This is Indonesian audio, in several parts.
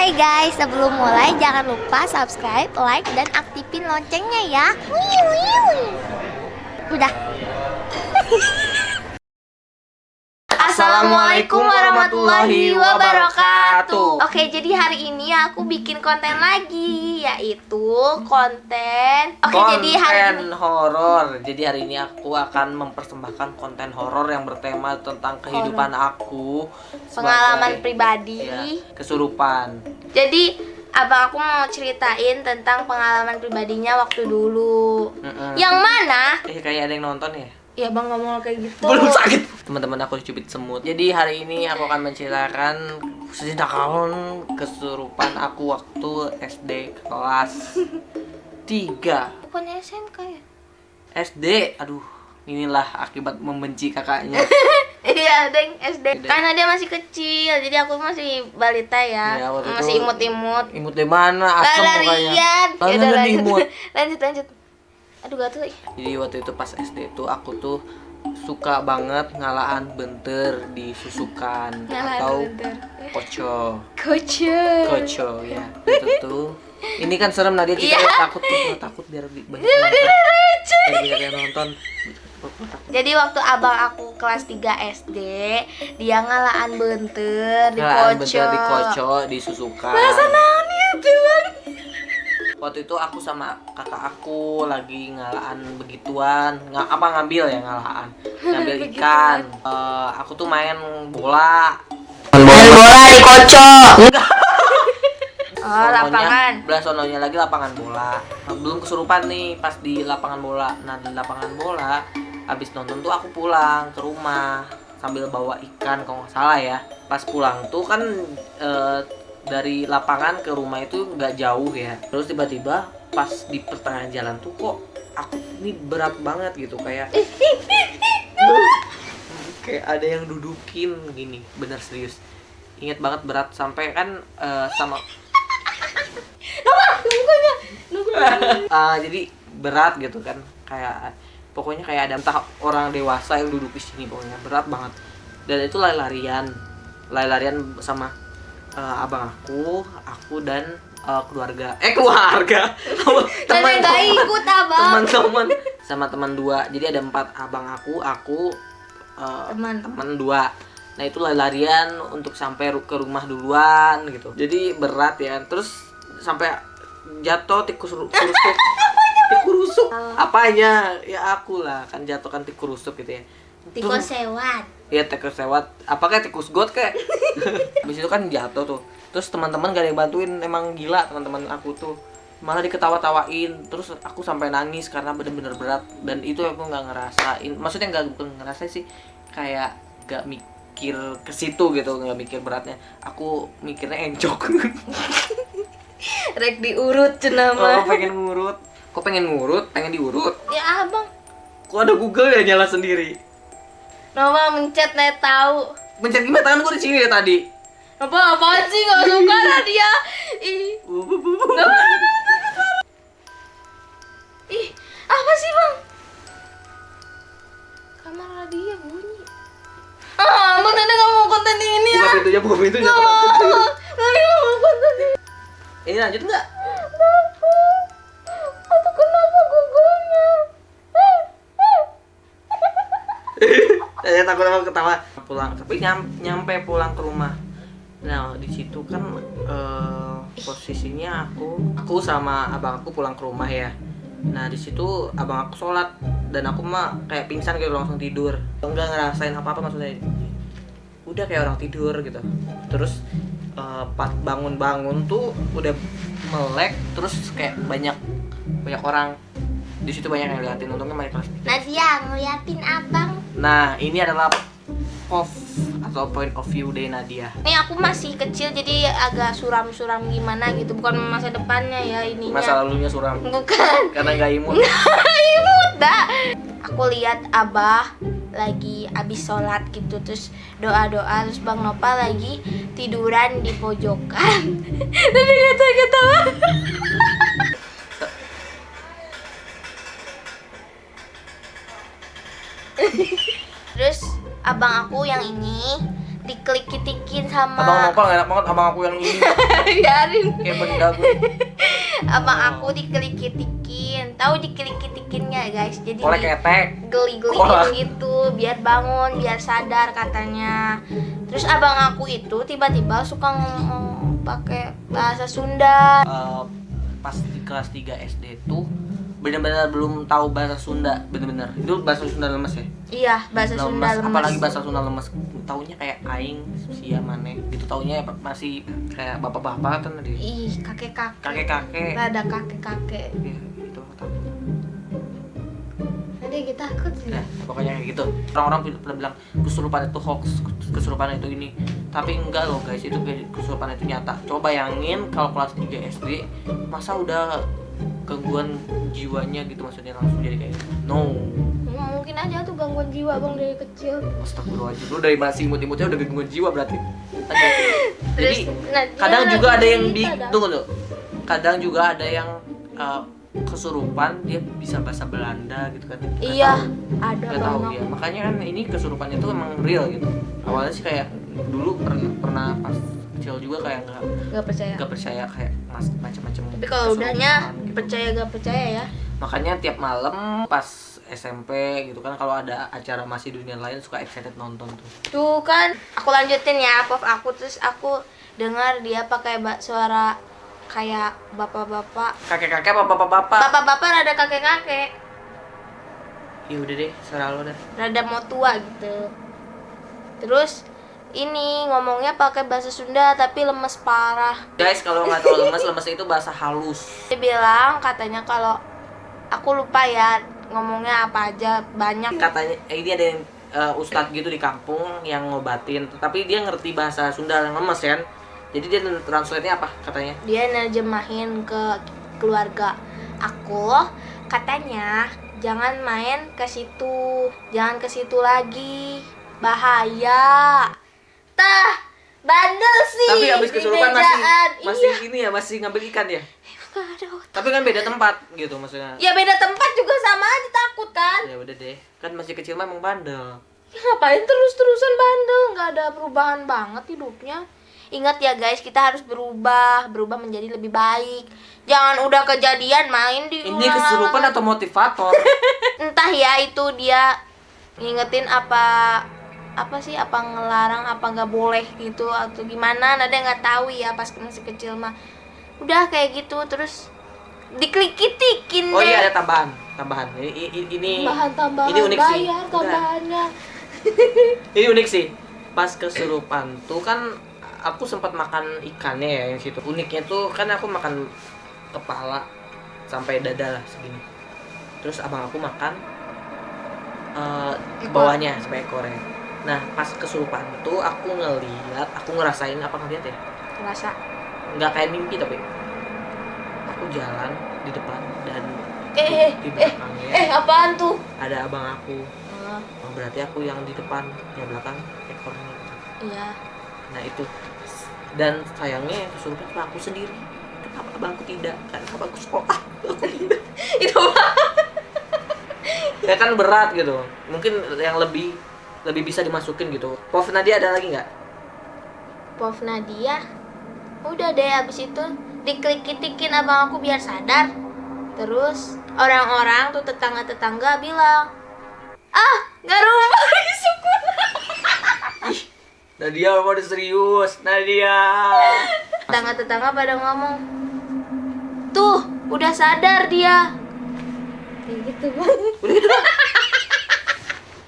Hai guys, sebelum mulai jangan lupa subscribe, like, dan aktifin loncengnya ya. Udah. Assalamualaikum warahmatullahi wabarakatuh. Oke, jadi hari ini aku bikin konten lagi, yaitu konten jadi hari ini horor. Jadi hari ini aku akan mempersembahkan konten horor yang bertema tentang kehidupan aku, pengalaman pribadi, kesurupan. Jadi abang aku mau ceritain tentang pengalaman pribadinya waktu dulu. Yang mana? Kayak ada yang nonton ya? Ya bang, nggak mau kayak gitu. Belum sakit. Teman-teman aku dicubit semut. Jadi hari ini aku akan menceritakan sejenakan kesurupan aku waktu SD kelas 3. Bukan SMK ya? SD, aduh, inilah akibat membenci kakaknya. Iya, deng, SD. Karena dia masih kecil, jadi aku masih balita ya. Masih imut-imut. Imut di mana? Asem mukanya. Lanjut. Lanjut. Aduh, gatel. Jadi waktu itu pas SD tuh aku tuh suka banget ngalaan benter di susukan atau koco ya. Itu tuh. Ini kan serem, Nadia kita takut biar banyak nonton. Jadi waktu abang aku kelas 3 SD, dia ngalaan benter di koco di susukan. Masa naon itu, Bang? Waktu itu aku sama kakak aku lagi ngalaan begituan, ngambil ikan. Aku tuh main bola di koco. Oh, lapangan. Sononya lagi lapangan bola. Belum kesurupan nih pas di lapangan bola. Nah, di lapangan bola abis nonton tuh aku pulang ke rumah sambil bawa ikan kalau nggak salah ya. Pas pulang tuh kan dari lapangan ke rumah itu nggak jauh ya. Terus tiba-tiba pas di pertengahan jalan tuh kok aku ini berat banget gitu, kayak ada yang dudukin gini, bener serius. Ingat banget berat sampai kan sama jadi berat gitu kan, kayak pokoknya kayak ada entah orang dewasa yang duduk di sini, pokoknya berat banget. Dan itu lari-larian sama abang aku dan keluarga teman-teman sama teman 2. Jadi ada 4, abang aku teman 2. Nah itu lari-larian untuk sampai ke rumah duluan gitu. Jadi berat ya. Terus sampai jatuh tikus rusuk. Apanya? Ya aku lah kan jatuh kan tikus rusuk gitu ya. Tikus sewat. Iya, tikus sewat. Apakah tikus got kayak? Habis itu kan jatuh tuh. Terus teman-teman gak ada yang bantuin, emang gila teman-teman aku tuh. Malah diketawa-tawain. Terus aku sampai nangis karena bener-bener berat. Dan itu aku nggak ngerasain. Maksudnya bukan ngerasain sih, kayak gak mikir ke situ gitu, nggak mikir beratnya. Aku mikirnya encok. Rek diurut cenama. Oh, pengen ngurut. Kok pengen ngurut? Pengen diurut? Ya abang. Kok ada Google ya nyala sendiri? Nama mencet nih tahu. Mencet gimana? Tangan gue di sini ya tadi. Apaan sih, nggak suka lah dia. Ih, apa sih bang? Kamar radio bunyi. Bang Nanda nggak mau konten ini ya. Buka pintunya. Nggak mau konten ini. Ini lanjut nggak? Aku kenapa Google-nya? Saya takut sama ketawa. Pulang, tapi nyampe pulang ke rumah. Nah di situ kan posisinya aku sama abang aku pulang ke rumah ya. Nah di situ abang aku sholat dan aku mah kayak pingsan gitu, langsung tidur. Enggak ngerasain apa-apa, maksudnya udah kayak orang tidur gitu. Terus pas bangun tuh udah melek, terus kayak banyak orang di situ, banyak yang liatin. Untungnya main kelas. Nadia ngeliatin abang. Nah ini adalah atau point of view dari Nadia. Nih aku masih kecil jadi agak suram-suram gimana gitu. Bukan masa depannya ya ininya. Masa lalunya suram. Bukan. Karena gak imut. Imut dah. Aku lihat abah lagi abis sholat gitu, terus doa-doa, terus Bang Nopal lagi tiduran di pojokan. Tapi ketawa. Terus abang aku yang ini diklik-kitikin Abang sama Nopal gak enak banget, abang aku yang ini biarin. kayak benda gue. Abang aku diklik-kitikin. Tahu diklik-kitikin nggak guys? Jadi Oleh ketek. geli-geliin gitu biar bangun, biar sadar katanya. Terus abang aku itu tiba-tiba suka ngomong pakai bahasa Sunda. Pas di kelas 3 SD tuh benar-benar belum tahu bahasa Sunda, bener-bener itu bahasa Sunda lemes ya. Iya, bahasa Sunda lemes. Apalagi bahasa Sunda lemes, taunya kayak aing sia maneh gitu, taunya masih kayak bapak-bapak kan tadi. Ih, kakek-kakek. Kakek-kakek. Rada kakek-kakek. Ya, itu takut. Nanti kita takut sih. Nah, pokoknya kayak gitu. Orang-orang pernah bilang kesurupan itu hoax, kesurupan itu ini. Tapi enggak loh guys, itu kesurupan itu nyata. Coba bayangin kalau kelas 3 SD, masa udah gangguan jiwanya gitu, maksudnya langsung jadi kayak no. Mungkin aja tuh gangguan jiwa bang dari kecil. Astagfirullahaladzim, lu dari masih imut-imutnya udah gangguan jiwa berarti. Jadi nah, kadang juga ada yang cerita dah. tunggu loh. Kadang juga ada yang kesurupan dia bisa bahasa Belanda gitu kan. Iya, ada Gak tahu banget. ya. Makanya kan ini kesurupan itu emang real gitu. Awalnya sih kayak dulu pernah pas kecil juga kayak Gak percaya. nggak percaya kayak macam-macam. Tapi kalau udahnya kesurupan gitu. percaya gak percaya ya. Makanya tiap malam pas SMP gitu kan kalau ada acara Masih Dunia Lain suka excited nonton tuh. Tuh kan, aku lanjutin ya, pop aku terus aku dengar dia pakai suara kayak bapak-bapak. Kakek-kakek apa bapak-bapak? Bapak-bapak rada kakek-kakek, Ya udah deh, serah lo deh. rada mau tua gitu. Terus ini ngomongnya pakai bahasa Sunda tapi lemes parah. Guys, kalau nggak tahu lemes itu bahasa halus. Dia bilang katanya kalau aku lupa ya ngomongnya apa aja banyak. Katanya ini ada yang ustadz gitu di kampung yang ngobatin, tapi dia ngerti bahasa Sunda yang lemes kan. Jadi dia translate-nya apa katanya? Dia nerjemahin ke keluarga aku, katanya jangan main ke situ, jangan ke situ lagi, bahaya. Tah, bandel sih. Tapi habis di kesurupan mejaan. masih Iya. ini ya, masih ngambil ikan ya. Gak ada otak. Tapi kan beda tempat gitu maksudnya. Ya beda tempat juga sama aja takut kan. Ya udah deh, kan masih kecil mah emang bandel. Ya, ngapain terus-terusan bandel? Gak ada perubahan banget hidupnya. Ingat ya guys, kita harus berubah menjadi lebih baik. Jangan udah kejadian main di Ini kesurupan atau motivator? Entah ya itu dia ngingetin apa sih, apa ngelarang apa nggak boleh gitu atau gimana, Nada nggak tahu ya pas masih kecil mah. Udah kayak gitu terus diklik-kitikin Oh deh. iya, ada tambahan. Ini Tambahan ini unik sih. bayar Udah. tambahannya. Ini unik sih. Pas kesurupan tuh kan aku sempat makan ikannya ya yang situ. Uniknya tuh kan aku makan kepala sampai dada lah segini. Terus abang aku makan bawahnya sampai ekornya. Nah pas kesurupan tuh aku ngeliat, aku ngerasain apa ngeliat ya? Ngerasa Nggak kayak mimpi tapi aku jalan di depan dan di belakangnya apaan tuh? ada abang aku. Oh, berarti aku yang di depan, yang belakang ekornya. Iya. Nah itu, dan sayangnya kesurupan cuma aku sendiri. Kenapa abangku tidak? Karena abangku sekolah, aku tidak. Itu Ya kan berat gitu. Mungkin yang lebih bisa dimasukin gitu. Prof Nadia ada lagi nggak? Prof Nadia. Udah deh abis itu diklik-kitikin abang aku biar sadar. Terus orang-orang tuh tetangga-tetangga bilang, ah gak rumah di sekolah. Ih, Nadia mau serius, Nadia. Tetangga-tetangga pada ngomong, tuh udah sadar dia. Kayak gitu bang. Udah gitu Bang.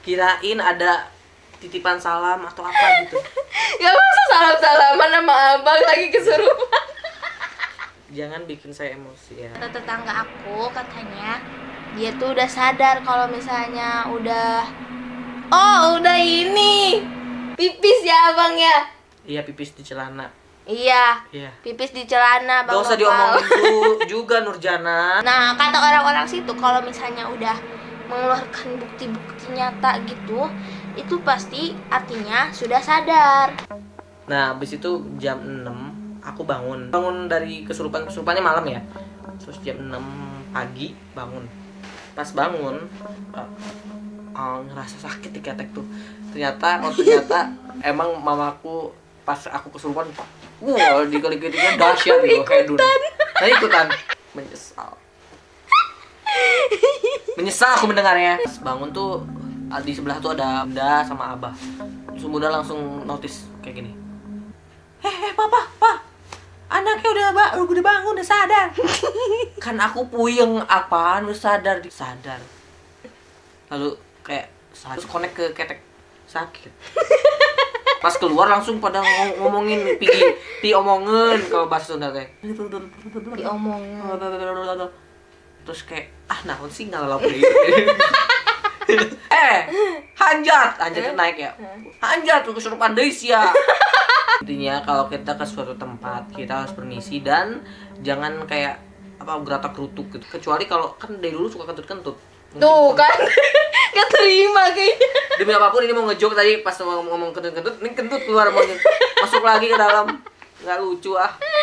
Kirain ada titipan salam atau apa gitu. Gak masa salam-salaman sama abang lagi kesurupan. Jangan bikin saya emosi ya. Kata tetangga aku katanya dia tuh udah sadar kalau misalnya udah ini pipis ya abang ya. Iya, pipis di celana. Iya, Iya. pipis di celana bang. Gak usah Nopal. diomongin juga Nurjana. Nah kata orang-orang situ kalau misalnya udah mengeluarkan bukti-bukti nyata gitu, itu pasti artinya sudah sadar. Nah, habis itu jam 6 aku bangun dari kesurupannya malam ya. Terus jam 6 pagi bangun. Pas bangun ngerasa sakit di ketek tuh. Ternyata emang mamaku pas aku kesurupan, dikali-kalinya dahsyat gitu kayak dulu. Nah ikutan menyesal aku mendengarnya. Pas bangun tuh di sebelah tuh ada Bunda sama Abah. Terus Bunda langsung notice kayak gini. Papa, anaknya udah bangun, udah sadar. Kan aku puyeng, apaan udah sadar. Lalu kayak harus connect ke ketek, sakit. Pas keluar langsung pada ngomongin omongin kalau bahasa Sunda teh. Diomongin. Terus kayak naon sih ngalalap deui. Hanjat naik ya. Hanjat kesurupan deui sia. Intinya kalau kita ke suatu tempat, kita harus permisi dan jangan kayak geratak gerutuk gitu. Kecuali kalau kan dari dulu suka kentut-kentut. Tuh kan. Gak terima kayaknya. Demi apapun ini mau ngejok tadi pas ngomong kentut-kentut, ini kentut keluar mau masuk lagi ke dalam. Nggak lucu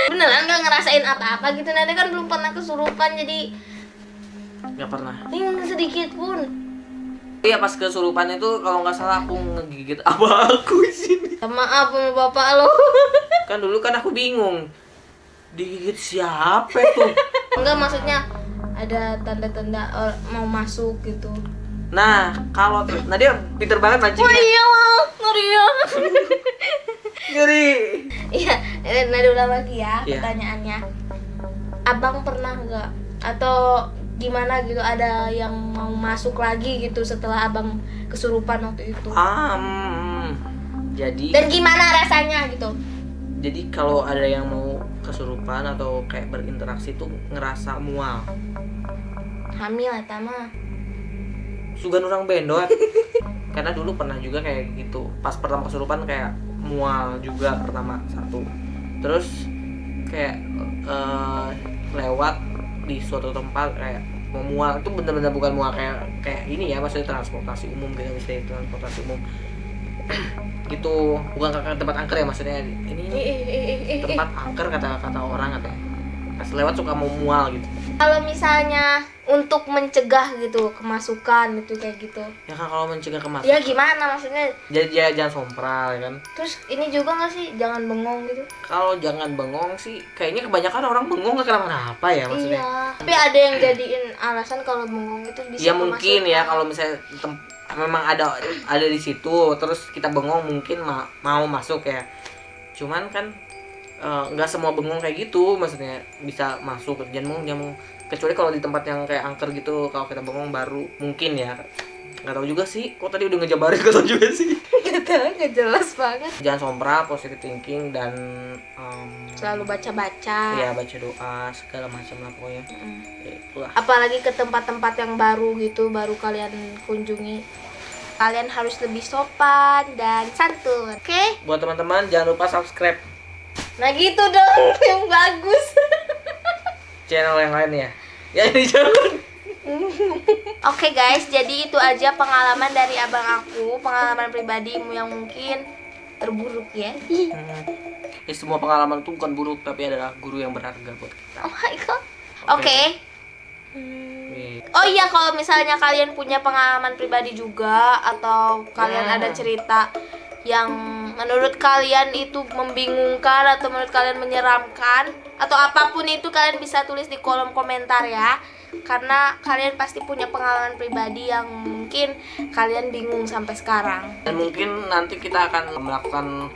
Beneran gak ngerasain apa-apa gitu. Nanti kan belum pernah kesurupan jadi nggak pernah. Sedikit pun. Iya pas kesurupan itu kalau nggak salah aku ngegigit abah aku di sini. Maaf sama bapak lo. Kan dulu kan aku bingung. Digigit siapa tuh? Enggak, maksudnya ada tanda-tanda mau masuk gitu. Nah, kalau dia pinter banget mancingnya. Oh iya, ngeri ya. Ngeri. Iya, nada ulang lagi ya Iya. pertanyaannya. Abang pernah nggak atau gimana gitu ada yang mau masuk lagi gitu setelah abang kesurupan waktu itu? Jadi Dan gimana rasanya gitu? Jadi kalau ada yang mau kesurupan atau kayak berinteraksi tuh ngerasa mual. Hamil atau mah? Sugan orang bendot. Karena dulu pernah juga kayak gitu. Pas pertama kesurupan kayak mual juga pertama satu. Terus kayak lewat di suatu tempat kayak mau mual itu bener-bener bukan mual kayak ini ya, maksudnya transportasi umum gitu, misalnya transportasi umum gitu, bukan ke tempat angker ya, maksudnya ini tempat angker kata orang katanya. Pas lewat suka mau mual gitu. Kalau misalnya untuk mencegah gitu kemasukan gitu kayak gitu. Ya kan kalau mencegah kemasukan. Ya gimana maksudnya? Jadi jangan sompral ya kan. Terus ini juga nggak sih jangan bengong gitu? Kalau jangan bengong sih kayaknya kebanyakan orang bengong nggak kenapa-napa ya maksudnya. Iya. Tapi ada yang jadiin alasan kalau bengong itu bisa Ya mungkin kemasukan. ya kalau misalnya memang ada di situ terus kita bengong mungkin mau masuk ya. Cuman kan nggak semua bengong kayak gitu, maksudnya bisa masuk. Jangan kecuali kalau di tempat yang kayak angker gitu, kalau kita bengong baru mungkin ya. Nggak tahu juga sih, kok tadi udah ngejabarin nggak tahu juga sih. Nggak jelas banget. Jangan sompral, positive thinking dan Selalu baca-baca. ya baca doa segala macam lah pokoknya. Ya, itulah. Apalagi ke tempat-tempat yang baru gitu, baru kalian kunjungi, kalian harus lebih sopan dan santun. Oke? Buat teman-teman jangan lupa subscribe Nah gitu dong, yang bagus. channel yang lain ya. Ya ini jangan. Oke guys, jadi itu aja pengalaman dari abang aku, pengalaman pribadimu yang mungkin terburuk ya. Ya semua pengalaman itu bukan buruk tapi adalah guru yang berharga buat kita. Oh my god. Oke. Oke. Oh iya, kalau misalnya kalian punya pengalaman pribadi juga atau kalian ada cerita yang menurut kalian itu membingungkan atau menurut kalian menyeramkan atau apapun itu, kalian bisa tulis di kolom komentar ya. Karena kalian pasti punya pengalaman pribadi yang mungkin kalian bingung sampai sekarang. Dan mungkin nanti kita akan melakukan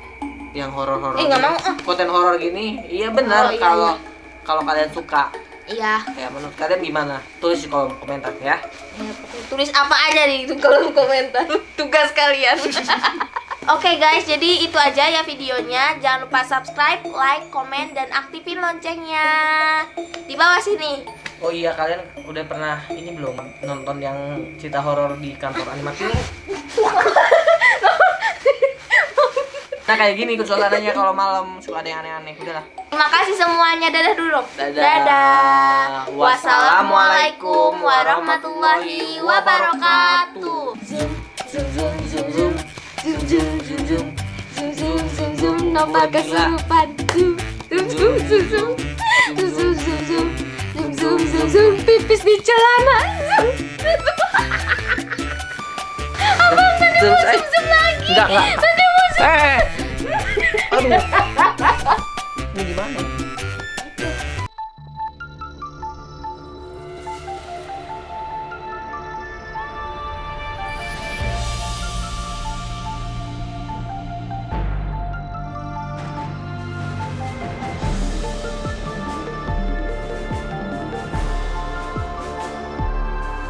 yang horor-horor. Nggak mau. Konten horor gini. Iya benar, Oh, iya, kalau kalian suka. Iya. Ya menurut kalian gimana? Tulis di kolom komentar ya. Ya, tulis apa aja di kolom komentar. Tugas kalian. Oke guys, jadi itu aja ya videonya. Jangan lupa subscribe, like, komen, dan aktifin loncengnya di bawah sini. Oh iya, kalian udah pernah ini belum nonton yang cerita horor di kantor animasi? Nah kayak gini suasananya kalau malam, suka ada yang aneh-aneh. Udahlah. Terima kasih semuanya. Dadah dulu dong. Dadah. Wassalamualaikum warahmatullahi wabarakatuh. Zoom, zoom, zoom, zoom, zoom. Zoom, zoom, zoom, zoom. Zoom, zoom, zoom, zoom. Nopal kesurupan. Zoom, zoom, zoom, zoom, zoom. Zoom, zoom, zoom, zoom. Zoom, zoom, zoom, zoom. Pipis di celana. Zoom. Terus lagi. enggak. Tadi mau Aduh. Ini gimana?